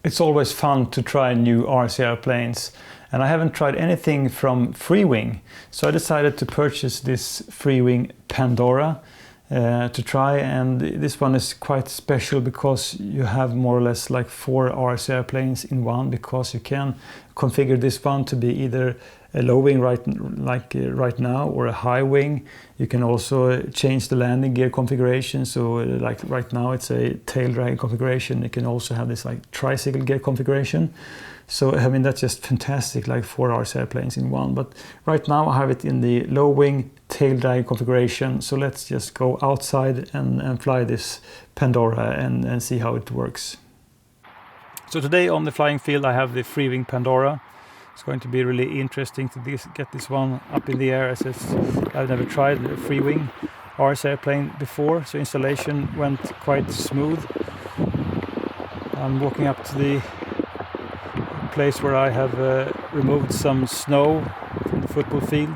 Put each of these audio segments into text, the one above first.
It's always fun to try new RC airplanes, and I haven't tried anything from Freewing, so I decided to purchase this Freewing Pandora to try. And this one is quite special because you have more or less like 4 RC airplanes in one, because you can configure this one to be either a low wing right now, or a high wing. You can also change the landing gear configuration. So like right now it's a taildragger configuration. You can also have this like tricycle gear configuration. So I mean, that's just fantastic, like 4 RC airplanes in one. But right now I have it in the low wing taildragger configuration. So let's just go outside and fly this Pandora and see how it works. So today on the flying field I have the Freewing Pandora. It's going to be really interesting to get this one up in the air, as I've never tried a Freewing RC airplane before, so installation went quite smooth. I'm walking up to the place where I have removed some snow from the football field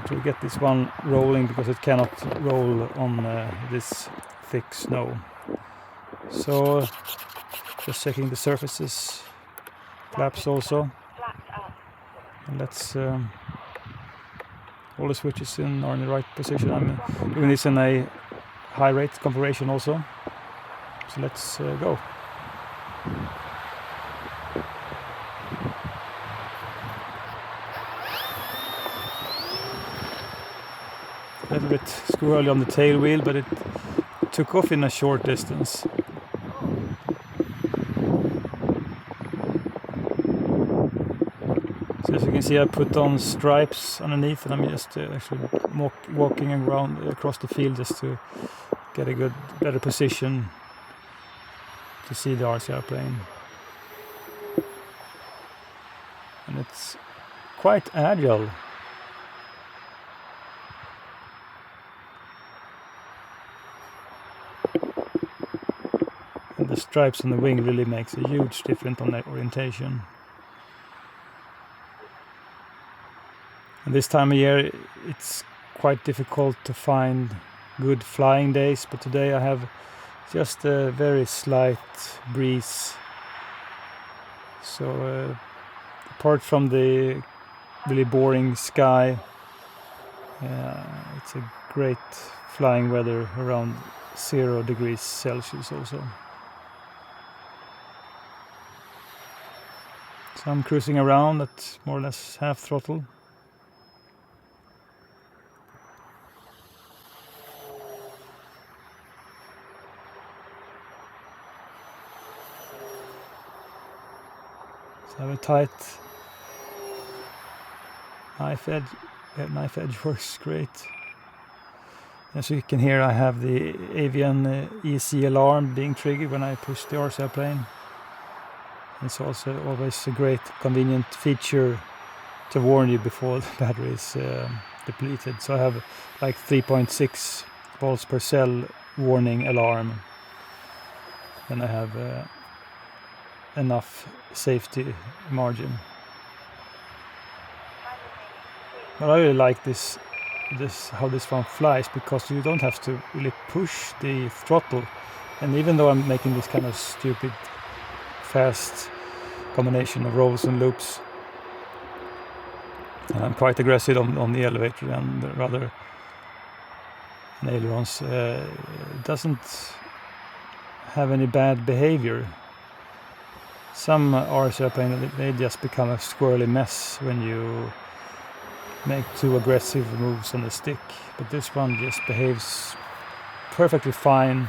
to get this one rolling, because it cannot roll on this thick snow. So just checking the surfaces, flaps also. And let's all the switches are in the right position. I'm doing this in a high rate configuration also. So let's go. A little bit squirrely on the tail wheel, but it took off in a short distance. So as you can see, I put on stripes underneath, and I'm just actually walking around across the field just to get a better position to see the RC airplane. And it's quite agile. And the stripes on the wing really makes a huge difference on the orientation. And this time of year it's quite difficult to find good flying days, but today I have just a very slight breeze. So apart from the really boring sky, it's a great flying weather around 0 degrees Celsius also. So I'm cruising around at more or less half throttle. So I have a tight knife edge. Knife edge works great. As you can hear, I have the Avian EC alarm being triggered when I push the RC airplane. It's also always a great convenient feature to warn you before the battery is depleted. So I have like 3.6 volts per cell warning alarm. Then I have enough safety margin. But I really like this how this one flies, because you don't have to really push the throttle. And even though I'm making this kind of stupid fast combination of rolls and loops, and I'm quite aggressive on the elevator and rather ailerons, it doesn't have any bad behavior. Some RC airplanes, they just become a squirrely mess when you make too aggressive moves on the stick, but this one just behaves perfectly fine.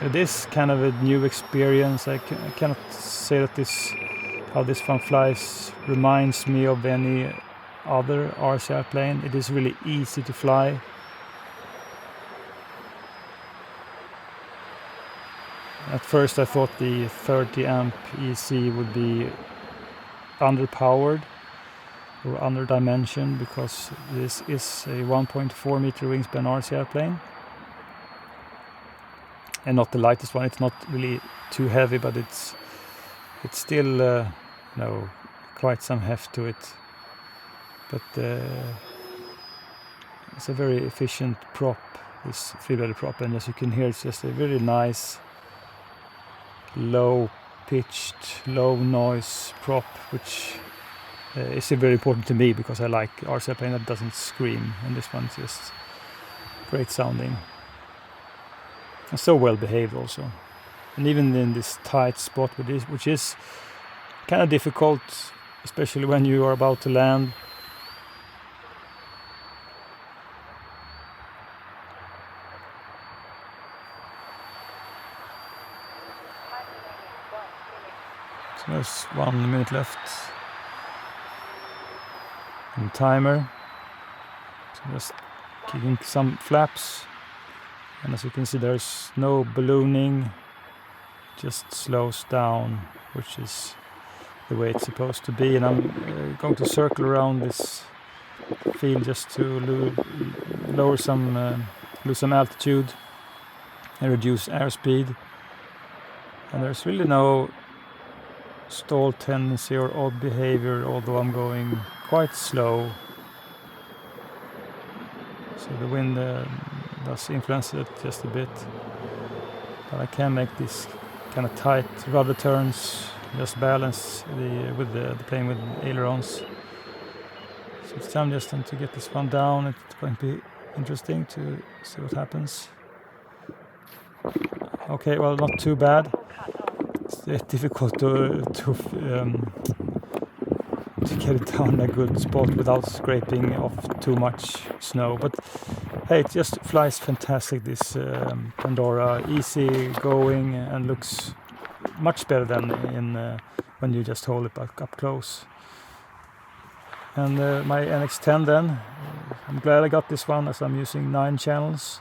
It is kind of a new experience. I cannot say that how this one flies reminds me of any other RC airplane. It is really easy to fly. At first I thought the 30 amp EC would be underpowered or underdimensioned, because this is a 1.4 meter wingspan RC airplane. And not the lightest one. It's not really too heavy, but it's still quite some heft to it. But It's a very efficient prop, this 3-bladed prop, and as you can hear, it's just a very nice, low-pitched, low-noise prop, which is very important to me because I like RC airplane that doesn't scream, and this one's just great sounding. And so well behaved also. And even in this tight spot, which is kind of difficult, especially when you are about to land. So there's 1 minute left. And timer. So just kicking some flaps. And as you can see, there's no ballooning, just slows down, which is the way it's supposed to be. And I'm going to circle around this field just to lose some altitude and reduce airspeed. And there's really no stall tendency or odd behavior, although I'm going quite slow. So the wind does influence it just a bit, but I can make these kind of tight rudder turns, just balance the plane with ailerons. So it's time just to get this one down. It's going to be interesting to see what happens. Okay, well, not too bad. It's difficult to get it down in a good spot without scraping off too much snow, but hey, it just flies fantastic, this Pandora. Easy going and looks much better than when you just hold it up close. And my NX10 then, I'm glad I got this one as I'm using 9 channels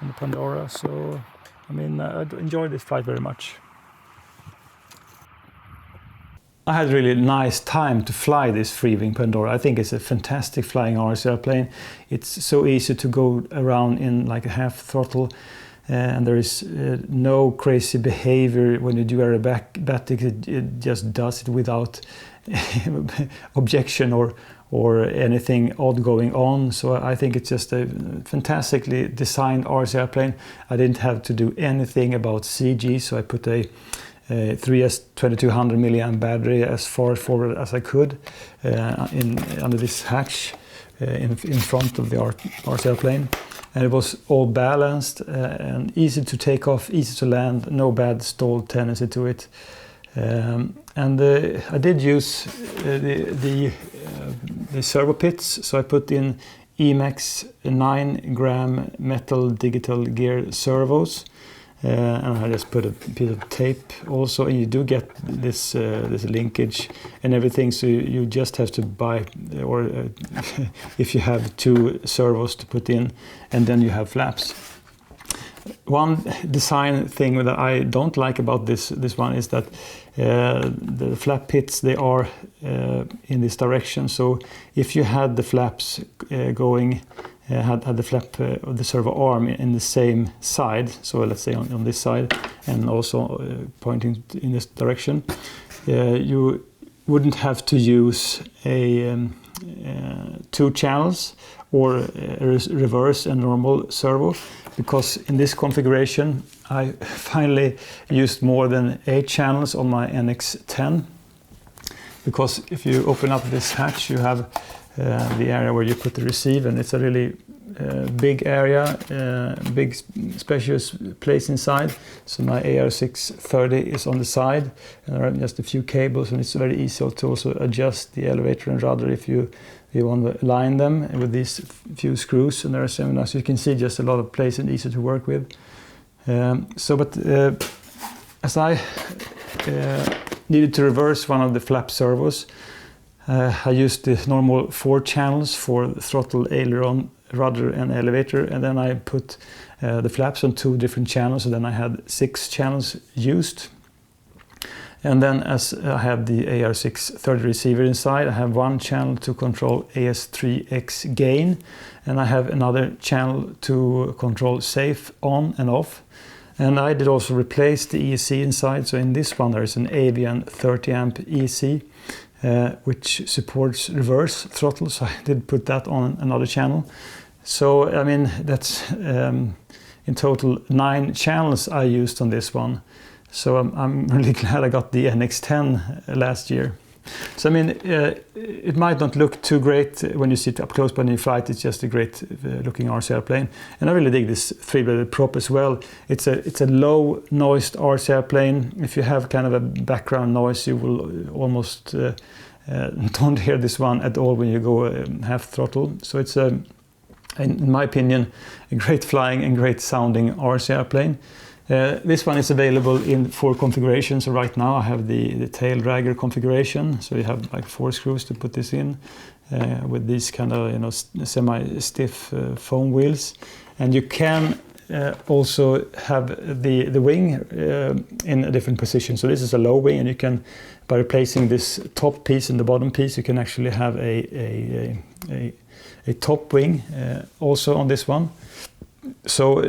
in the Pandora. So I mean, I enjoyed this flight very much. I had a really nice time to fly this Freewing Pandora. I think it's a fantastic flying RC airplane. It's so easy to go around in like a half throttle, and there is no crazy behavior when you do aerobatics. It just does it without objection or anything odd going on. So I think it's just a fantastically designed RC airplane. I didn't have to do anything about CG, so I put a 3S 2200 milliamp battery as far forward as I could under this hatch in front of the RC airplane, and it was all balanced and easy to take off, easy to land, no bad stall tendency to it. And I did use the servo pits, so I put in Emax 9-gram metal digital gear servos. And I just put a piece of tape also, and you do get this linkage and everything, so you just have to buy, or if you have 2 servos to put in, and then you have flaps. One design thing that I don't like about this one is that the flap pits, they are in this direction, so if you had the flaps going, had the flap of the servo arm in the same side, so let's say on this side, and also pointing in this direction, you wouldn't have to use 2 channels or a reverse and normal servo, because in this configuration I finally used more than 8 channels on my NX10, because if you open up this hatch, you have the area where you put the receiver, and it's a really big area, big spacious place inside. So my AR630 is on the side, and there are just a few cables, and it's very easy to also adjust the elevator and rudder if you want to align them with these few screws, and there are some, as you can see, just a lot of place and easy to work with. As I needed to reverse one of the flap servos, I used the normal 4 channels for the throttle, aileron, rudder and elevator, and then I put the flaps on 2 different channels, and then I had 6 channels used. And then as I have the AR630 receiver inside, I have 1 channel to control AS3X gain, and I have another channel to control safe on and off. And I did also replace the ESC inside, so in this one there is an Avian 30 amp ESC, which supports reverse throttle, so I did put that on another channel. So I mean, that's in total 9 channels I used on this one. So I'm really glad I got the NX10 last year. So I mean, it might not look too great when you sit up close, but when you fly it, it's just a great looking RC airplane. And I really dig this 3-bladed prop as well. It's a low noised RC airplane. If you have kind of a background noise, you will almost don't hear this one at all when you go half throttle. So it's in my opinion, a great flying and great sounding RC airplane. This one is available in 4 configurations. So right now I have the tail dragger configuration. So you have like 4 screws to put this in with these kind of, you know, semi-stiff foam wheels. And you can also have the wing in a different position. So this is a low wing, and you can, by replacing this top piece and the bottom piece, you can actually have a top wing also on this one. So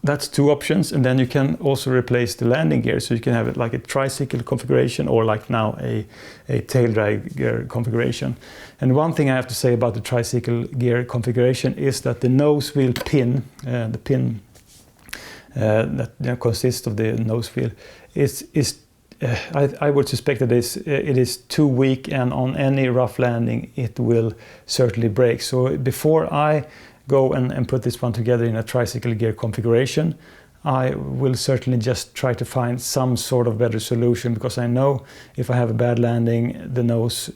that's 2 options, and then you can also replace the landing gear, so you can have it like a tricycle configuration or like now a tail dragger configuration. And one thing I have to say about the tricycle gear configuration is that the nose wheel pin, the pin that consists of the nose wheel, I would suspect that it is too weak, and on any rough landing it will certainly break. So before I go and put this one together in a tricycle gear configuration, I will certainly just try to find some sort of better solution, because I know if I have a bad landing, the nose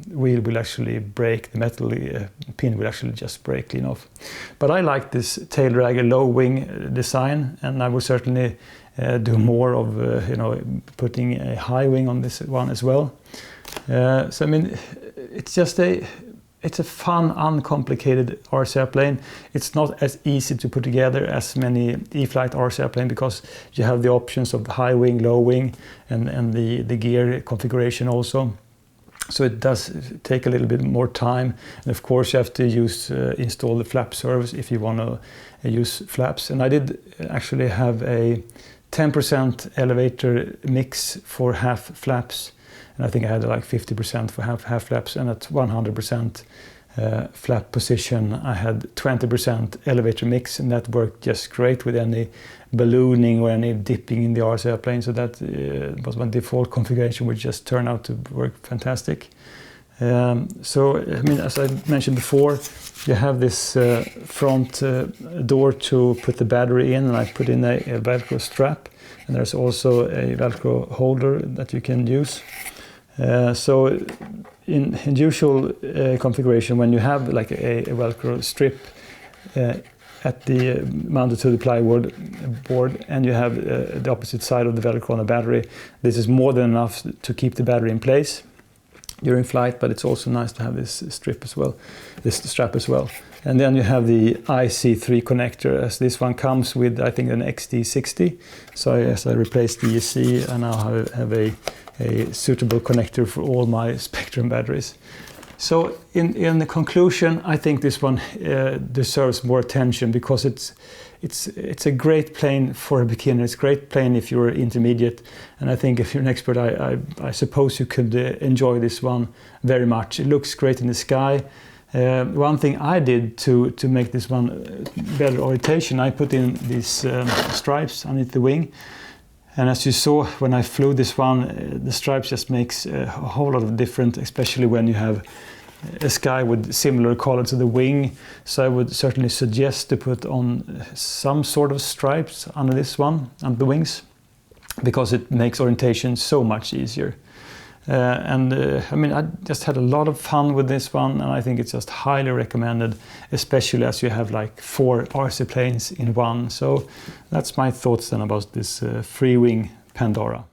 wheel will actually break, the metal pin will actually just break clean off. But I like this tail dragger low wing design, and I will certainly do more of you know, putting a high wing on this one as well. So I mean, it's just it's a fun, uncomplicated RC airplane. It's not as easy to put together as many E-flite RC airplane, because you have the options of high wing, low wing, and the gear configuration also. So it does take a little bit more time, and of course you have to install the flap service if you want to use flaps. And I did actually have a 10% elevator mix for half flaps, and I think I had like 50% for half flaps, and at 100% flap position I had 20% elevator mix, and that worked just great with any ballooning or any dipping in the RC airplane. So that was my default configuration, which just turned out to work fantastic. So I mean, as I mentioned before, you have this front door to put the battery in, and I put in a Velcro strap, and there's also a Velcro holder that you can use. So in usual configuration, when you have like a Velcro strip at the mounted to the plywood board, and you have the opposite side of the Velcro on the battery, this is more than enough to keep the battery in place during flight, but it's also nice to have this strip as well, this strap as well. And then you have the IC3 connector, as this one comes with, I think, an XT60. So as I replaced the EC, I now have a suitable connector for all my Spektrum batteries. So in the conclusion, I think this one deserves more attention, because it's a great plane for a beginner. It's a great plane if you're intermediate, and I think if you're an expert, I suppose you could enjoy this one very much. It looks great in the sky. One thing I did to make this one better orientation, I put in these stripes underneath the wing. And as you saw when I flew this one, the stripes just makes a whole lot of difference, especially when you have a sky with similar color to the wing. So I would certainly suggest to put on some sort of stripes under this one, under the wings, because it makes orientation so much easier. I mean, I just had a lot of fun with this one, and I think it's just highly recommended, especially as you have like 4 RC planes in one. So that's my thoughts then about this Freewing Pandora.